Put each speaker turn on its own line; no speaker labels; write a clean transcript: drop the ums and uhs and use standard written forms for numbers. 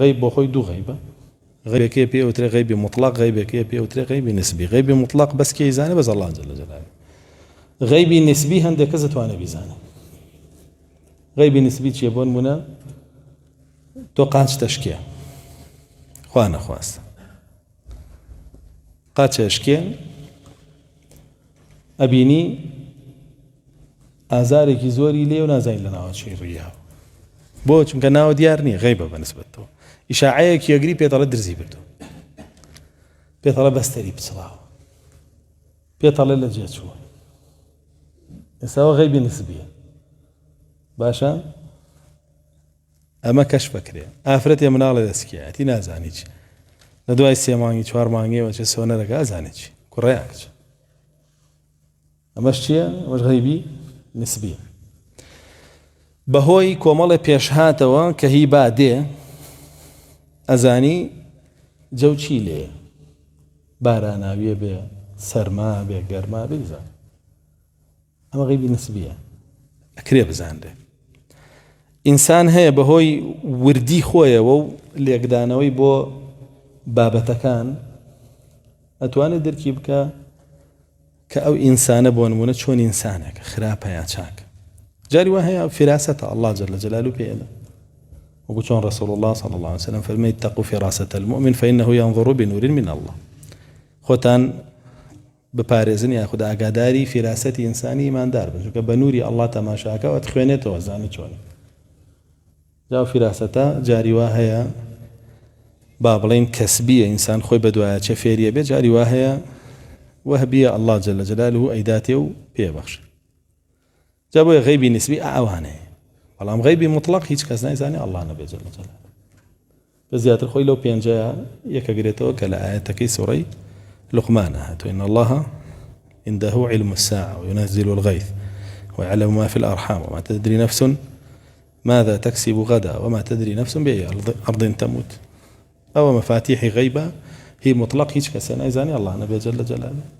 غيب بخوي دو غيبة، غيب كي بي وتري غيب مطلق، غيب كي بي وتري غيب نسبي. غيب مطلق بس كي زانه بس الله جل جلاله. غيب نسبي هندك كذا وانا بيزانه. غيب نسبي شيء بون منا توقعش تشكيه خوانا خواست قاتش اشكيه ابيني ئازارێکی زۆری لێ و نازانین لە ناوچەی ڕوویەوە بۆ چونکە ناوە دیار نییە غەیبە بەنسبەتەوە ئیشاعەیەکی ئەگری پێدەڵێ درزی بردو پێدەڵێ بەستەری بچڵاوە پێدەڵێ لە جێ چووە ئێستاوە غەیبی نسبیە باشە ئەمە کەشف بکرێ ئافرەتێ مناڵێ دەستکیایەتی نازانی چی لە دوای 3 مانگی 4 مانگیەوە چه سۆنەرەکە ئازانێت چی کوڕەیەک چ ئەمەش چییە ئەمەش غەیبی نسبی بەهۆی کۆمەڵێ پێشهاتەوە کە هی بادێ ئەزانی جەو چی لێ باراناویە بێ سەرما بێ گەرما بێ بزان ئەمە غەیبی نسبیە ئەکرێ بزانرێ ئینسان هەیە بەهۆی وردی خۆیەوە و لێکدانەوەی بۆ بابەتەکان ئەتوانێت دەرکی بکە کە ئەو ئینسانە بۆ نمونە چۆن ئینسانێکە خراپە یا چاکە جاری وا هەیە فراستە الله جل جلاله پێدە وەکو چۆن رسول الله صلى الله عليه وسلم فەرمێ اتقوا فراسة المؤمن فإنه ينظر بنور من الله خۆتان بپارێزن یاخود ئاگاداری فراسەتی ئینسانی ئیماندار بن چونکە بە نووری الله تەماشاکەوە تخوێنێتەوە زانی چۆنی جا فراسەتە جاری وا هەیە با بڵێن کەسبیە ئینسان خۆی بەدوایە چه فێریە بێ جاری وا هەیە وهبية الله جل جلاله أيداته بيبخش جابوا غيبي نسبي أعوانه والله غيبي مطلق هيك كذا إنساني الله نبي جل جلاله بزيادة الخوي لو بينجا يكجريته كلا آياتك سوري لقمان إن الله عنده علم الساعة وينزل الغيث ويعلم ما في الأرحام وما تدري نفس ماذا تكسب غدا وما تدري نفس بأي أرض تموت أو مفاتيح غيبة هي مطلق هيك كسنة إذاني الله نبي جل جلاله